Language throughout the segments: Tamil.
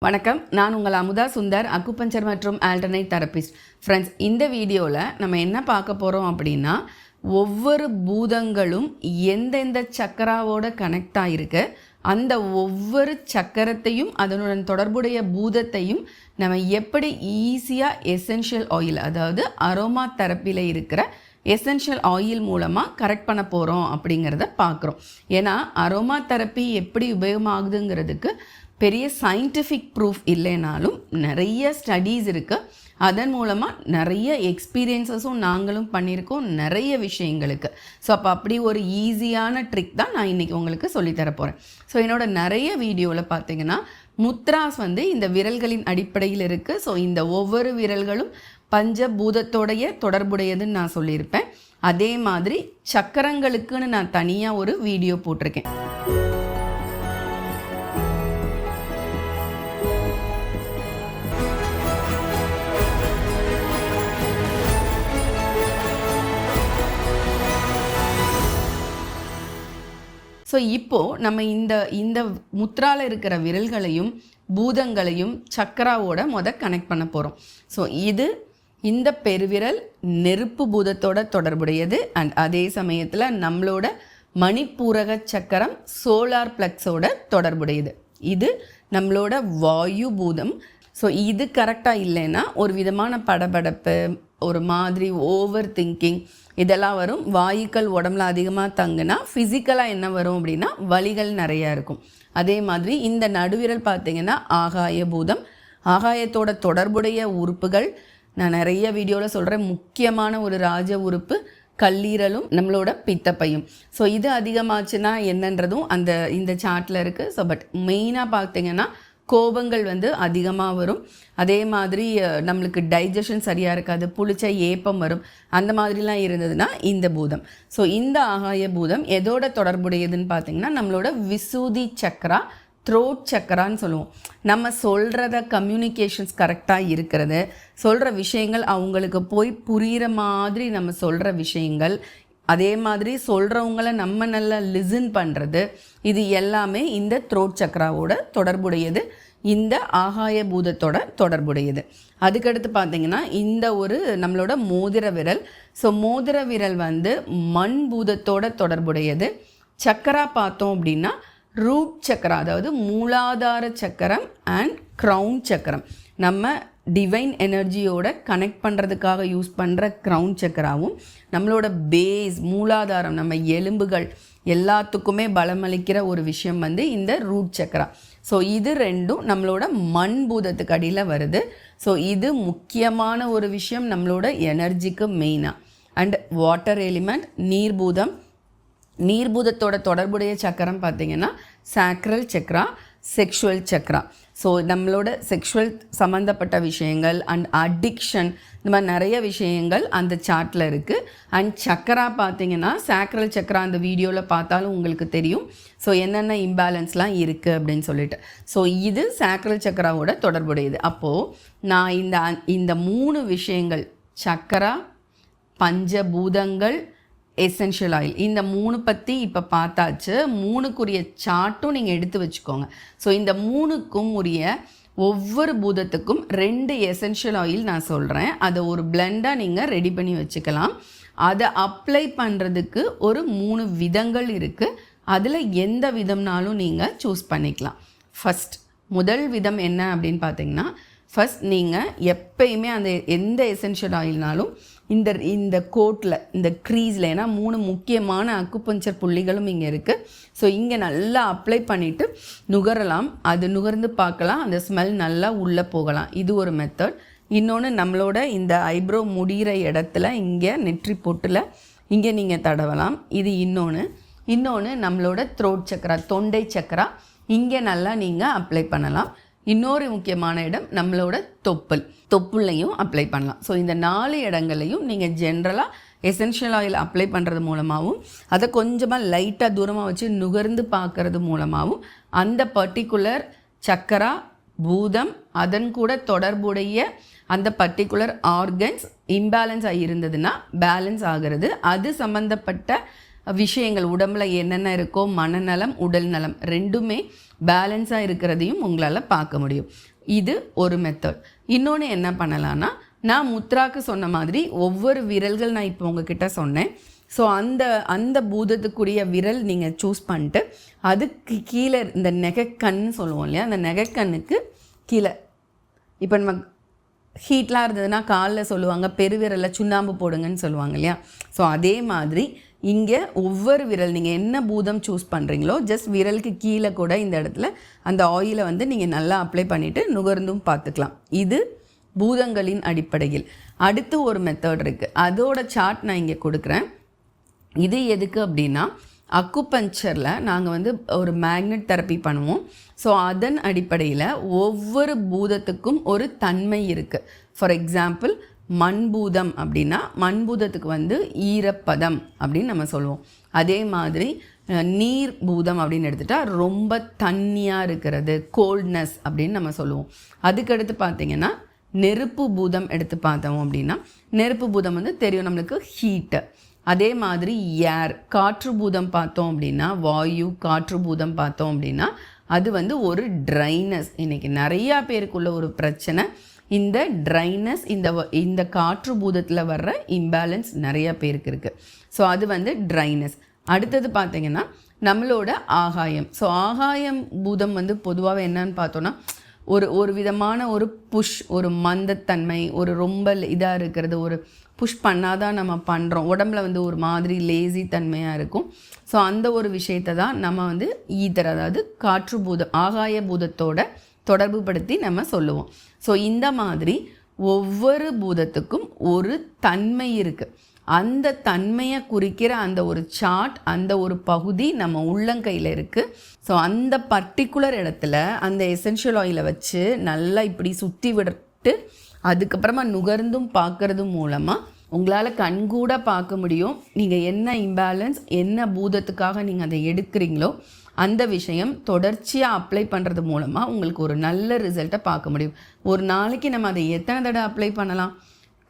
வணக்கம், நான் உங்கள் அமுதா சுந்தர், அக்குபஞ்சர் மற்றும் ஆல்டர்னேட் தெரபிஸ்ட். ஃப்ரெண்ட்ஸ், இந்த வீடியோவில் நம்ம என்ன பார்க்க போகிறோம் அப்படின்னா, ஒவ்வொரு பூதங்களும் எந்தெந்த சக்கராவோட கனெக்ட் ஆகிருக்கு, அந்த ஒவ்வொரு சக்கரத்தையும் அதனுடன் தொடர்புடைய பூதத்தையும் நம்ம எப்படி ஈஸியாக எசென்ஷியல் ஆயில், அதாவது அரோமா தெரப்பியில் இருக்கிற எசென்ஷியல் ஆயில் மூலமாக கரெக்ட் பண்ண போகிறோம் அப்படிங்கிறத பார்க்குறோம். ஏன்னா அரோமா தெரப்பி எப்படி உபயோகமாகுதுங்கிறதுக்கு பெரிய சயின்டிஃபிக் ப்ரூஃப் இல்லைனாலும் நிறைய ஸ்டடீஸ் இருக்குது. அதன் மூலமாக நிறைய எக்ஸ்பீரியன்ஸஸும் நாங்களும் பண்ணியிருக்கோம் நிறைய விஷயங்களுக்கு. ஸோ அப்படி ஒரு ஈஸியான ட்ரிக் தான் நான் இன்றைக்கி உங்களுக்கு சொல்லித்தர போகிறேன். ஸோ என்னோடய நிறைய வீடியோவில் பார்த்தீங்கன்னா முத்ராஸ் இந்த விரல்களின் அடிப்படையில் இருக்குது. ஸோ இந்த ஒவ்வொரு விரல்களும் பஞ்சபூதத்தோடைய தொடர்புடையதுன்னு நான் சொல்லியிருப்பேன். அதே மாதிரி சக்கரங்களுக்குன்னு நான் தனியாக ஒரு வீடியோ போட்டிருக்கேன். ஸோ இப்போது நம்ம இந்த முத்ராவில் இருக்கிற விரல்களையும் பூதங்களையும் சக்கராவோட கனெக்ட் பண்ண போகிறோம். ஸோ இந்த பெருவிரல் நெருப்பு பூதத்தோட தொடர்புடையது. அண்ட் அதே சமயத்தில் நம்மளோட மணிப்பூரக சக்கரம் சோலார் பிளக்ஸோட தொடர்புடையது. இது நம்மளோட வாயு பூதம். ஸோ இது கரெக்டாக இல்லைன்னா ஒரு விதமான படபடப்பு, ஒரு மாதிரி ஓவர் திங்கிங் இதெல்லாம் வரும். வாயுக்கள் உடம்புல அதிகமாக தங்குனா ஃபிசிக்கலாக என்ன வரும் அப்படின்னா வலிகள் நிறையா இருக்கும். அதே மாதிரி இந்த நடுவிரல் பார்த்திங்கன்னா ஆகாய பூதம். ஆகாயத்தோட தொடர்புடைய உறுப்புகள் நான் நிறைய வீடியோவில் சொல்கிறேன். முக்கியமான ஒரு ராஜ உறுப்பு கல்லீரலும் நம்மளோட பித்தப்பையும். ஸோ இது அதிகமாச்சுன்னா என்னன்றதும் இந்த சார்ட்டில் இருக்குது. ஸோ பட் மெயினாக பார்த்திங்கன்னா கோபங்கள் அதிகமாக வரும். அதே மாதிரி நம்மளுக்கு டைஜஷன் சரியாக இருக்காது, புளிச்ச ஏப்பம் வரும். அந்த மாதிரிலாம் இருந்ததுன்னா இந்த பூதம். ஸோ இந்த ஆகாய பூதம் எதோட தொடர்புடையதுன்னு பார்த்திங்கன்னா நம்மளோட விசுதி சக்கரா, த்ரோட் சக்கரான்னு சொல்லுவோம். நம்ம சொல்கிறத கம்யூனிகேஷன்ஸ் கரெக்டாக இருக்கிறது, சொல்கிற விஷயங்கள் அவங்களுக்கு போய் புரிகிற மாதிரி நம்ம சொல்கிற விஷயங்கள், அதே மாதிரி சொல்கிறவங்கள நம்ம நல்லா லிசன் பண்ணுறது, இது எல்லாமே இந்த த்ரோட் சக்கராவோட தொடர்புடையது, இந்த ஆகாய பூதத்தோட தொடர்புடையது. அதுக்கடுத்து பார்த்திங்கன்னா இந்த ஒரு நம்மளோட மோதிர விரல். ஸோ மோதிர விரல் மண் பூதத்தோட தொடர்புடையது. சக்கரா பார்த்தோம் அப்படின்னா ரூட் சக்கரா, அதாவது மூலாதார சக்கரம் அண்ட் க்ரௌன் சக்கரம். நம்ம டிவைன் எனர்ஜியோட கனெக்ட் பண்ணுறதுக்காக யூஸ் பண்ணுற க்ரௌன் சக்கராவும், நம்மளோட பேஸ் மூலாதாரம், நம்ம எலும்புகள் எல்லாத்துக்குமே பலமளிக்கிற ஒரு விஷயம் இந்த ரூட் சக்கரா. ஸோ இது ரெண்டும் நம்மளோட மண் பூதத்துக்கு அடியில் வருது. ஸோ இது முக்கியமான ஒரு விஷயம் நம்மளோட எனர்ஜிக்கு மெயினாக. அண்ட் வாட்டர் எலிமெண்ட் நீர்பூதம். நீர்பூதத்தோட தொடர்புடைய சக்கரம் பார்த்திங்கன்னா sacral chakra, sexual chakra. So நம்மளோட செக்ஷுவல் சம்மந்தப்பட்ட விஷயங்கள் அண்ட் அடிக்ஷன், இந்த மாதிரி நிறைய விஷயங்கள் அந்த சார்ட்டில் இருக்குது. அண்ட் சக்கரா பார்த்திங்கன்னா சாக்ரல் சக்கரா அந்த வீடியோவில் பார்த்தாலும் உங்களுக்கு தெரியும். ஸோ என்னென்ன இம்பேலன்ஸ்லாம் இருக்குது அப்படின்னு சொல்லிட்டு. ஸோ இது சாக்ரல் சக்கராவோட தொடர்புடையது. அப்போது நான் இந்த 3 விஷயங்கள், சக்கரா, பஞ்சபூதங்கள், எசென்ஷியல் ஆயில், இந்த 3 பற்றி இப்போ பார்த்தாச்சு. 3க்குரிய சார்ட்டும் நீங்கள் எடுத்து வச்சுக்கோங்க. ஸோ இந்த 3க்கும் உரிய ஒவ்வொரு பூதத்துக்கும் 2 எசென்ஷியல் ஆயில் நான் சொல்கிறேன். அதை ஒரு பிளெண்டாக நீங்கள் ரெடி பண்ணி வச்சுக்கலாம். அதை அப்ளை பண்ணுறதுக்கு ஒரு 3 விதங்கள் இருக்குது. அதில் எந்த விதம்னாலும் நீங்கள் சூஸ் பண்ணிக்கலாம். முதல் விதம் என்ன அப்படின்னு பார்த்தீங்கன்னா, ஃபஸ்ட் நீங்கள் எப்பயுமே எந்த எசென்ஷியல் ஆயில்னாலும் இந்த கோட்டில், இந்த க்ரீஸில், ஏன்னா 3 முக்கியமான அக்குபஞ்சர் புள்ளிகளும் இங்கே இருக்குது. ஸோ இங்கே நல்லா அப்ளை பண்ணிவிட்டு நுகரலாம். அது நுகர்ந்து பார்க்கலாம், அந்த ஸ்மெல் நல்லா உள்ளே போகலாம். இது ஒரு மெத்தட். இன்னொன்று நம்மளோட இந்த ஐப்ரோ முடிகிற இடத்துல இங்கே நெற்றி பொட்டில் இங்கே நீங்கள் தடவலாம். இது இன்னொன்று நம்மளோட த்ரோட் சக்கரா, தொண்டை சக்கரா, இங்கே நல்லா நீங்கள் அப்ளை பண்ணலாம். இன்னொரு முக்கியமான இடம் நம்மளோட தொப்புள்ளையும் அப்ளை பண்ணலாம். ஸோ இந்த 4 இடங்களையும் நீங்கள் ஜென்ரலாக எசென்ஷியல் ஆயில் அப்ளை பண்ணுறது மூலமாகவும், அதை கொஞ்சமாக லைட்டாக தூரமாக வச்சு நுகர்ந்து பார்க்கறது மூலமாகவும் அந்த பர்டிகுலர் சக்கரா பூதம், அதன் கூட தொடர்புடைய அந்த பர்டிகுலர் ஆர்கன்ஸ் இம்பேலன்ஸ் ஆகியிருந்ததுன்னா பேலன்ஸ் ஆகிறது. அது சம்மந்தப்பட்ட விஷயங்கள் உடம்புல என்னென்ன இருக்கோ, மனநலம் உடல் நலம் ரெண்டுமே பேலன்ஸாக இருக்கிறதையும் உங்களால் பார்க்க முடியும். இது ஒரு மெத்தட். இன்னொன்று என்ன பண்ணலான்னா, நான் முத்ராக்கு சொன்ன மாதிரி ஒவ்வொரு விரல்கள் நான் இப்போ உங்ககிட்ட சொன்னேன். ஸோ அந்த பூதத்துக்குரிய விரல் நீங்கள் சூஸ் பண்ணிட்டு அதுக்கு கீழே இந்த நெகக்கன்னு சொல்லுவோம் இல்லையா, அந்த நெகக்கண்ணுக்கு கீழே இப்போ நம்ம ஹீட்லாம் இருந்ததுன்னா காலில் சொல்லுவாங்க பெருவிரலில் சுண்ணாம்பு போடுங்கன்னு சொல்லுவாங்க இல்லையா. ஸோ அதே மாதிரி இங்கே ஒவ்வொரு விரல் நீங்கள் என்ன பூதம் சூஸ் பண்ணுறீங்களோ ஜஸ்ட் விரலுக்கு கீழே கூட இந்த இடத்துல அந்த ஆயிலை வந்து நீங்கள் நல்லா அப்ளை பண்ணிவிட்டு நுகர்ந்தும் பார்த்துக்கலாம். இது பூதங்களின் அடிப்படையில். அடுத்து ஒரு மெத்தட் இருக்குது, அதோட சார்ட் நான் இங்கே கொடுக்குறேன். இது எதுக்கு அப்படின்னா, அக்குபஞ்சரில் நாங்கள் வந்து ஒரு மேக்னெட் தெரப்பி பண்ணுவோம். ஸோ அதன் அடிப்படையில் ஒவ்வொரு பூதத்துக்கும் ஒரு தன்மை இருக்குது. ஃபார் எக்ஸாம்பிள் மண்பூதம் அப்படின்னா மண்பூதத்துக்கு வந்து ஈரப்பதம் அப்படின்னு நம்ம சொல்லுவோம். அதே மாதிரி நீர் பூதம் அப்படின்னு எடுத்துகிட்டா ரொம்ப தண்ணியாக இருக்கிறது, கோல்ட்னஸ் அப்படின்னு நம்ம சொல்லுவோம். அதுக்கடுத்து பார்த்திங்கன்னா நெருப்பு பூதம் எடுத்து பார்த்தோம் அப்படின்னா, நெருப்பு பூதம் வந்து தெரியும் நம்மளுக்கு ஹீட்டு. அதே மாதிரி ஏர் காற்று பூதம் பார்த்தோம் அப்படின்னா, வாயு காற்று பூதம் பார்த்தோம் அப்படின்னா அது வந்து ஒரு ட்ரைனஸ். இன்றைக்கி நிறையா பேருக்குள்ள ஒரு பிரச்சனை இந்த ட்ரைனஸ், இந்த காற்று பூதத்தில் வர்ற இம்பேலன்ஸ் நிறையா பேருக்கு இருக்குது. ஸோ அது வந்து ட்ரைனஸ். அடுத்தது பார்த்திங்கன்னா நம்மளோட ஆகாயம். ஸோ ஆகாயம் பூதம் வந்து பொதுவாக என்னன்னு பார்த்தோன்னா ஒரு விதமான ஒரு புஷ், ஒரு மந்தத்தன்மை, ஒரு ரொம்ப இதாக இருக்கிறது, ஒரு புஷ் பண்ணாதான் நம்ம பண்ணுறோம், உடம்புல வந்து ஒரு மாதிரி லேசி தன்மையாக இருக்கும். ஸோ அந்த ஒரு விஷயத்தை தான் நம்ம வந்து ஈதர், அதாவது காற்று பூதம் ஆகாய பூதத்தோட தொடர்பு படுத்தி நம்ம சொல்லுவோம். ஸோ இந்த மாதிரி ஒவ்வொரு பூதத்துக்கும் ஒரு தன்மை இருக்குது. அந்த தன்மையை குறிக்கிற அந்த ஒரு சார்ட், அந்த ஒரு பகுதி நம்ம உள்ளங்கையில் இருக்குது. ஸோ அந்த பர்டிகுலர் இடத்துல அந்த எசென்ஷியல் ஆயிலை வச்சு நல்லா இப்படி சுற்றி விட்டு அதுக்கப்புறமா நுகர்ந்தும் பார்க்குறது மூலமாக உங்களால் கண்கூட பார்க்க முடியும் நீங்கள் என்ன இம்பேலன்ஸ், என்ன பூதத்துக்காக நீங்கள் அதை எடுக்கிறீங்களோ அந்த விஷயம் தொடர்ச்சியாக அப்ளை பண்ணுறது மூலமாக உங்களுக்கு ஒரு நல்ல ரிசல்ட்டை பார்க்க முடியும். ஒரு நாளைக்கு நம்ம அதை எத்தனை தடவை அப்ளை பண்ணலாம்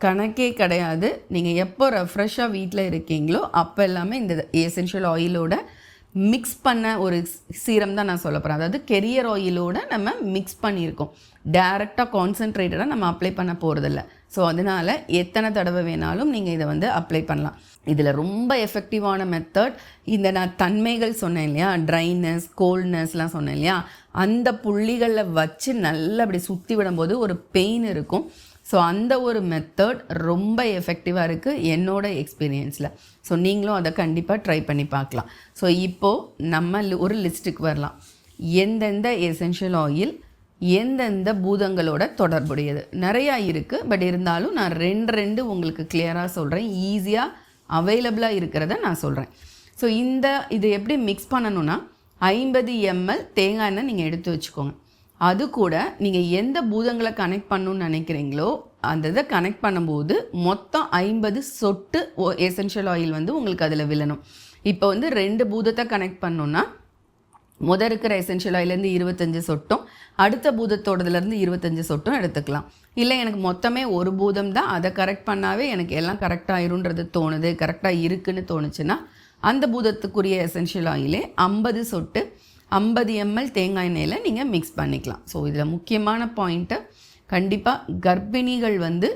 கணக்கே கிடையாது. நீங்கள் எப்போ ரெஃப்ரெஷ்ஷாக வீட்டில் இருக்கீங்களோ அப்போ எல்லாமே இந்த எசென்ஷியல் ஆயிலோட மிக்ஸ் பண்ண ஒரு சீரம் தான் நான் சொல்ல போகிறேன். அதாவது கெரியர் ஆயிலோட நம்ம மிக்ஸ் பண்ணியிருக்கோம், டைரெக்டாக கான்சன்ட்ரேட்டடாக நம்ம அப்ளை பண்ண போகிறதில்ல. ஸோ அதனால் எத்தனை தடவை வேணாலும் நீங்கள் இதை வந்து அப்ளை பண்ணலாம். இதில் ரொம்ப எஃபெக்டிவான மெத்தட் இந்த நான் தன்மைகள் சொன்னேன் இல்லையா, ட்ரைனஸ் கோல்ட்னஸ்லாம் சொன்னேன் இல்லையா, அந்த புள்ளிகளில் வச்சு நல்லா அப்படி சுற்றி விடும்போது ஒரு பெயின் இருக்கும். ஸோ அந்த ஒரு மெத்தட் ரொம்ப எஃபெக்டிவாக இருக்குது என்னோட எக்ஸ்பீரியன்ஸில். ஸோ நீங்களும் அதை கண்டிப்பாக ட்ரை பண்ணி பார்க்கலாம். ஸோ இப்போது நம்ம ஒரு லிஸ்ட்டுக்கு வரலாம். எந்தெந்த எசென்ஷியல் ஆயில் எந்தெந்த பூதங்களோட தொடர்புடையது நிறையா இருக்குது. பட் இருந்தாலும் நான் ரெண்டு உங்களுக்கு கிளியராக சொல்கிறேன், ஈஸியாக அவைலபிளாக இருக்கிறத நான் சொல்கிறேன். ஸோ இது எப்படி மிக்ஸ் பண்ணணுன்னா 50 ml தேங்காய் எண்ணெய் நீங்கள் எடுத்து வச்சுக்கோங்க. அது கூட நீங்கள் எந்த பூதங்களை கனெக்ட் பண்ணணுன்னு நினைக்கிறீங்களோ அந்த இதை கனெக்ட் பண்ணும்போது மொத்தம் 50 சொட்டு எசென்ஷியல் ஆயில் வந்து உங்களுக்கு அதில் விழணும். இப்போ வந்து 2 பூதத்தை கனெக்ட் பண்ணோன்னா இருக்கிற எசென்ஷியல் ஆயிலேருந்து 25 சொட்டும் அடுத்த பூதத்தோடதுலேருந்து 25 சொட்டும் எடுத்துக்கலாம். இல்லை எனக்கு மொத்தமே ஒரு பூதம் தான், அதை கரெக்ட் பண்ணாவே எனக்கு எல்லாம் கரெக்டாக ஆயிருன்றது தோணுது, கரெக்டாக இருக்குன்னு தோணுச்சுன்னா அந்த பூதத்துக்குரிய எசென்ஷியல் ஆயிலே 50 சொட்டு 50 ml தேங்காய் எண்ணெயில் நீங்கள் மிக்ஸ் பண்ணிக்கலாம். ஸோ இதில் முக்கியமான பாயிண்ட்டு, கண்டிப்பாக கர்ப்பிணிகள் வந்து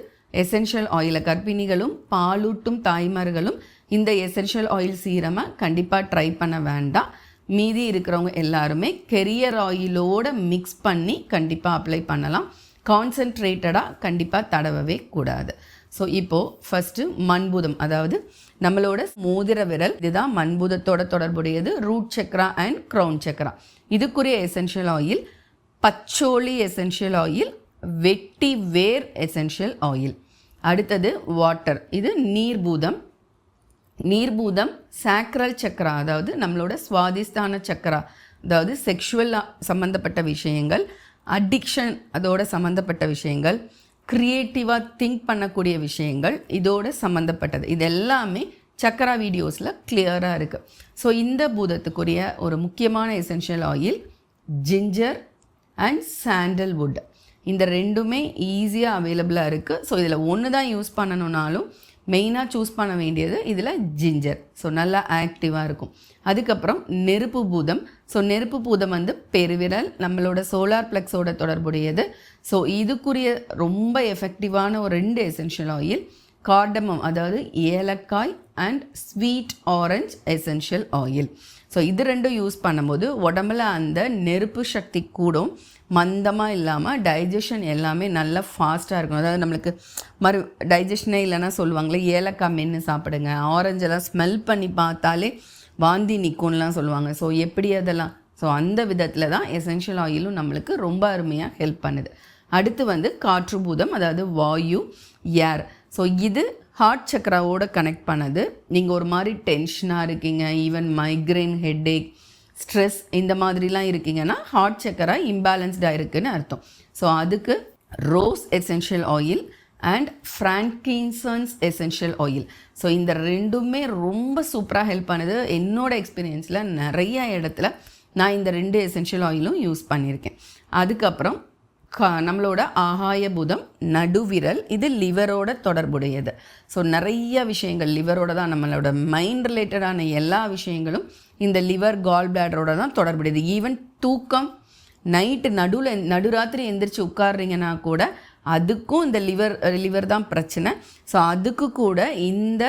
எசென்ஷியல் ஆயிலை, கர்ப்பிணிகளும் பாலூட்டும் தாய்மார்களும் இந்த எசென்ஷியல் ஆயில் சீரமை கண்டிப்பாக ட்ரை பண்ண வேண்டாம். மீதி இருக்கிறவங்க எல்லாருமே கெரியர் ஆயிலோடு மிக்ஸ் பண்ணி கண்டிப்பாக அப்ளை பண்ணலாம். கான்சன்ட்ரேட்டடாக கண்டிப்பாக தடவவே கூடாது. ஸோ இப்போது ஃபஸ்ட்டு மண்பூதம், அதாவது நம்மளோட மோதிர விரல், இதுதான் மண்பூதத்தோட தொடர்புடையது. Root chakra and crown chakra. இதுக்குரிய essential oil patchouli essential oil, வெட்டி வேர் எசென்ஷியல் ஆயில். அடுத்தது வாட்டர், இது நீர்பூதம். நீர்பூதம் சாக்ரல் சக்ரா, அதாவது நம்மளோட சுவாதிஷ்டான சக்ரா, அதாவது செக்ஷுவல் சம்மந்தப்பட்ட விஷயங்கள், அடிக்ஷன் அதோட சம்மந்தப்பட்ட விஷயங்கள், க்ரியேட்டிவாக திங்க் பண்ணக்கூடிய விஷயங்கள் இதோட சம்மந்தப்பட்டது. இது எல்லாமே சக்கரா வீடியோஸில் கிளியராக இருக்குது. ஸோ இந்த பூதத்துக்குரிய ஒரு முக்கியமான essential oil ginger and sandalwood. இந்த ரெண்டுமே ஈஸியாக அவைலபிளாக இருக்குது. ஸோ இதில் ஒன்று தான் யூஸ் பண்ணணுன்னாலும் மெயினாக சூஸ் பண்ண வேண்டியது இதில் ஜிஞ்சர். ஸோ நல்லா ஆக்டிவாக இருக்கும். அதுக்கப்புறம் நெருப்பு பூதம். ஸோ நெருப்பு பூதம் வந்து பெருவிரல், நம்மளோட சோலார் பிளெக்ஸோட தொடர்புடையது. ஸோ இதுக்குரிய ரொம்ப எஃபெக்டிவான ஒரு 2 எசென்ஷியல் ஆயில், கார்டமம் அதாவது ஏலக்காய் and sweet orange essential oil. So இது ரெண்டும் யூஸ் பண்ணும்போது உடம்புல அந்த நெருப்பு சக்தி கூடும், மந்தமாக இல்லாமல் டைஜஷன் எல்லாமே நல்லா ஃபாஸ்ட்டாக இருக்கும். அதாவது நம்மளுக்கு டைஜஷனே இல்லைன்னா சொல்லுவாங்களே ஏலக்காய் மென்று சாப்பிடுங்க, ஆரஞ்செல்லாம் ஸ்மெல் பண்ணி பார்த்தாலே வாந்தி நிற்கும்லாம் சொல்லுவாங்க. ஸோ எப்படி அதெல்லாம், ஸோ அந்த விதத்தில் தான் எசென்ஷியல் ஆயிலும் நம்மளுக்கு ரொம்ப அருமையாக ஹெல்ப் பண்ணுது. அடுத்து வந்து காற்று பூதம், அதாவது வாயு, ஏர். ஸோ இது ஹார்ட் சக்கராவோட கனெக்ட் பண்ணது. நீங்கள் ஒரு மாதிரி டென்ஷனாக இருக்கீங்க, ஈவன் மைக்ரைன், ஹெட்டேக், ஸ்ட்ரெஸ் இந்த மாதிரிலாம் இருக்கீங்கன்னா ஹார்ட் சக்கரா இம்பேலன்ஸ்டாக இருக்குதுன்னு அர்த்தம். ஸோ அதுக்கு rose essential oil and frankincense essential oil. So இந்த ரெண்டுமே ரொம்ப சூப்பராக ஹெல்ப் பண்ணுது. என்னோட எக்ஸ்பீரியன்ஸில் நிறைய இடத்துல நான் இந்த 2 எசென்ஷியல் ஆயிலும் யூஸ் பண்ணியிருக்கேன். அதுக்கப்புறம் நம்மளோட ஆகாய பூதம் நடுவிரல், இது லிவரோட தொடர்புடையது. ஸோ நிறைய விஷயங்கள் லிவரோட தான், நம்மளோட மைண்ட் ரிலேட்டடான எல்லா விஷயங்களும் இந்த லிவர் கால் பிளாடரோட தான் தொடர்புடையது. ஈவன் தூக்கம், நைட்டு நடுராத்திரி எந்திரிச்சு உட்காடுறீங்கன்னா கூட அதுக்கும் இந்த லிவர் தான் பிரச்சனை. ஸோ அதுக்கு கூட இந்த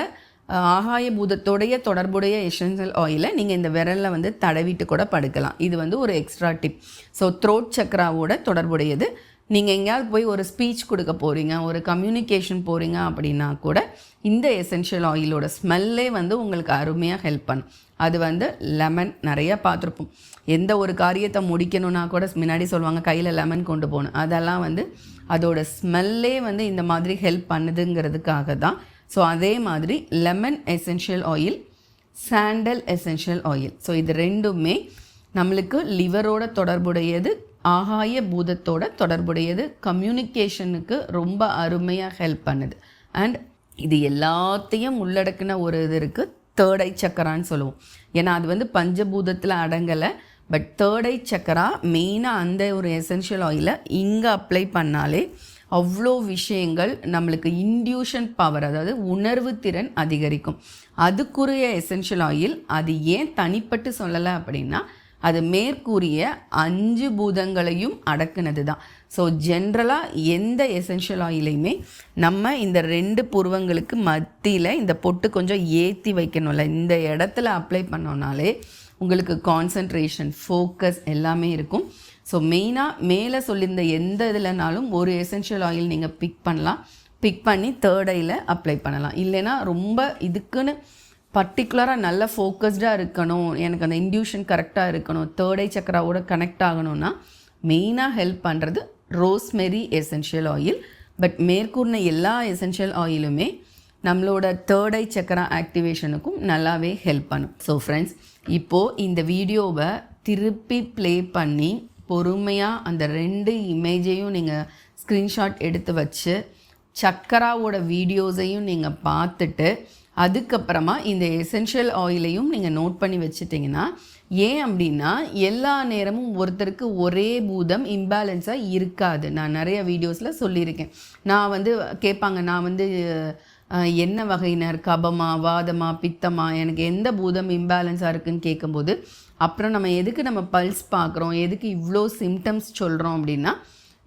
ஆகாய பூதத்தோடைய தொடர்புடைய எசென்ஷியல் ஆயிலை நீங்கள் இந்த விரலில் வந்து தடவிட்டு கூட படுக்கலாம். இது வந்து ஒரு எக்ஸ்ட்ரா டிப். ஸோ த்ரோட் சக்கராவோட தொடர்புடையது. நீங்கள் எங்கேயாவது போய் ஒரு ஸ்பீச் கொடுக்க போகிறீங்க, ஒரு கம்யூனிகேஷன் போகிறீங்க அப்படின்னா கூட இந்த எசென்ஷியல் ஆயிலோட ஸ்மெல்லே வந்து உங்களுக்கு அருமையாக ஹெல்ப் பண்ணும். அது வந்து லெமன், நிறையா பார்த்துருப்போம். எந்த ஒரு காரியத்தை முடிக்கணும்னா கூட முன்னாடி சொல்லுவாங்க கையில் லெமன் கொண்டு போகணும். அதெல்லாம் வந்து அதோட ஸ்மெல்லே வந்து இந்த மாதிரி ஹெல்ப் பண்ணுதுங்கிறதுக்காக தான். ஸோ அதே மாதிரி lemon essential oil, sandal essential oil. So இது ரெண்டுமே நம்மளுக்கு லிவரோட தொடர்புடையது, ஆகாய பூதத்தோட தொடர்புடையது, கம்யூனிகேஷனுக்கு ரொம்ப அருமையாக ஹெல்ப் பண்ணுது. அண்ட் இது எல்லாத்தையும் உள்ளடக்கின ஒரு இது இருக்குது, தேர்ட் ஐ சக்கரான்னு சொல்லுவோம். ஏன்னா அது வந்து பஞ்சபூதத்தில் அடங்கலை. பட் தேர்ட் ஐ சக்கரா மெயினாக அந்த ஒரு எசென்ஷியல் ஆயிலை இங்கே அப்ளை பண்ணாலே அவ்வளோ விஷயங்கள் நம்மளுக்கு இன்டியூஷன் பவர், அதாவது உணர்வு திறன் அதிகரிக்கும். அதுக்குரிய எசென்ஷியல் ஆயில். அது ஏன் தனிப்பட்டு சொல்லலை அப்படின்னா அது மேற்கூறிய 5 பூதங்களையும் அடக்குனது தான். ஸோ ஜென்ரலாக எந்த எசென்ஷியல் ஆயிலையுமே நம்ம இந்த 2 புருவங்களுக்கு மத்தியில் இந்த பொட்டு கொஞ்சம் ஏற்றி வைக்கணும்ல, இந்த இடத்துல அப்ளை பண்ணோன்னாலே உங்களுக்கு கான்சன்ட்ரேஷன், ஃபோக்கஸ் எல்லாமே இருக்கும். ஸோ மெயினாக மேலே சொல்லியிருந்த எந்த இதுலனாலும் ஒரு எசென்ஷியல் ஆயில் நீங்கள் பிக் பண்ணி தேர்ட் ஐயில் அப்ளை பண்ணலாம். இல்லைன்னா ரொம்ப இதுக்குன்னு பர்டிகுலராக நல்ல ஃபோக்கஸ்டாக இருக்கணும், எனக்கு அந்த இன்டியூஷன் கரெக்டாக இருக்கணும், தேர்ட் ஐ சக்கராவோட கனெக்ட் ஆகணும்னா மெயினாக ஹெல்ப் பண்ணுறது ரோஸ்மெரி எசென்ஷியல் ஆயில். பட் மேற்கூறின எல்லா எசென்ஷியல் ஆயிலுமே நம்மளோட தேர்ட் ஐ சக்கரா ஆக்டிவேஷனுக்கும் நல்லாவே ஹெல்ப் பண்ணும். ஸோ ஃப்ரெண்ட்ஸ், இப்போது இந்த வீடியோவை திருப்பி ப்ளே பண்ணி பொறுமையாக அந்த 2 இமேஜையும் நீங்கள் ஸ்க்ரீன்ஷாட் எடுத்து வச்சு சக்கராவோட வீடியோஸையும் நீங்கள் பார்த்துட்டு அதுக்கப்புறமா இந்த எசென்ஷியல் ஆயிலையும் நீங்கள் நோட் பண்ணி வச்சுட்டிங்கன்னா, ஏன் அப்படின்னா எல்லா நேரமும் ஒருத்தருக்கு ஒரே பூதம் இம்பேலன்ஸாக இருக்காது. நான் நிறைய வீடியோஸில் சொல்லியிருக்கேன். நான் வந்து கேட்பாங்க, நான் வந்து என்ன வகையினர், கபமா, வாதமா, பித்தமா, எனக்கு எந்த பூதம் இம்பேலன்ஸாக இருக்குதுன்னு கேட்கும்போது அப்புறம் நம்ம பல்ஸ் பார்க்குறோம், எதுக்கு இவ்வளோ சிம்டம்ஸ் சொல்கிறோம் அப்படின்னா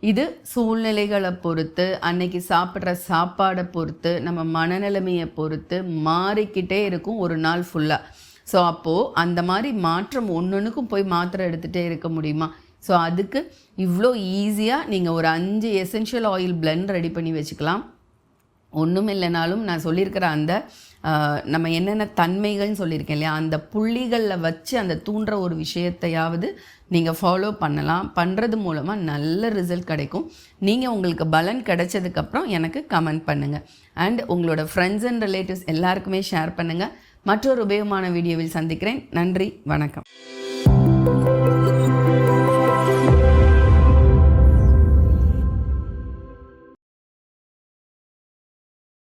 இது சூழ்நிலைகளை பொறுத்து, அன்னைக்கு சாப்பிட்ற சாப்பாடை பொறுத்து, நம்ம மனநிலைமையை பொறுத்து மாறிக்கிட்டே இருக்கும் ஒரு நாள் ஃபுல்லாக. ஸோ அப்போது அந்த மாதிரி மாற்றம் ஒன்றுக்கும் போய் மாத்திரை எடுத்துகிட்டே இருக்க முடியுமா? ஸோ அதுக்கு இவ்வளோ ஈஸியாக நீங்கள் ஒரு 5 எசென்ஷியல் ஆயில் பிளெண்ட் ரெடி பண்ணி வச்சுக்கலாம். ஒன்றும் இல்லைனாலும் நான் சொல்லியிருக்கிற அந்த நம்ம என்னென்ன தன்மைகள்னு சொல்லியிருக்கேன் இல்லையா, அந்த புள்ளிகளில் வச்சு அந்த தூண்டுற ஒரு விஷயத்தையாவது நீங்கள் ஃபாலோ பண்ணலாம். பண்ணுறது மூலமாக நல்ல ரிசல்ட் கிடைக்கும். நீங்கள் உங்களுக்கு பலன் கிடைச்சதுக்கப்புறம் எனக்கு கமெண்ட் பண்ணுங்கள். அண்ட் உங்களோட ஃப்ரெண்ட்ஸ் அண்ட் ரிலேட்டிவ்ஸ் எல்லாருக்குமே ஷேர் பண்ணுங்கள். மற்றொரு உபயோகமான வீடியோவில் சந்திக்கிறேன். நன்றி, வணக்கம்.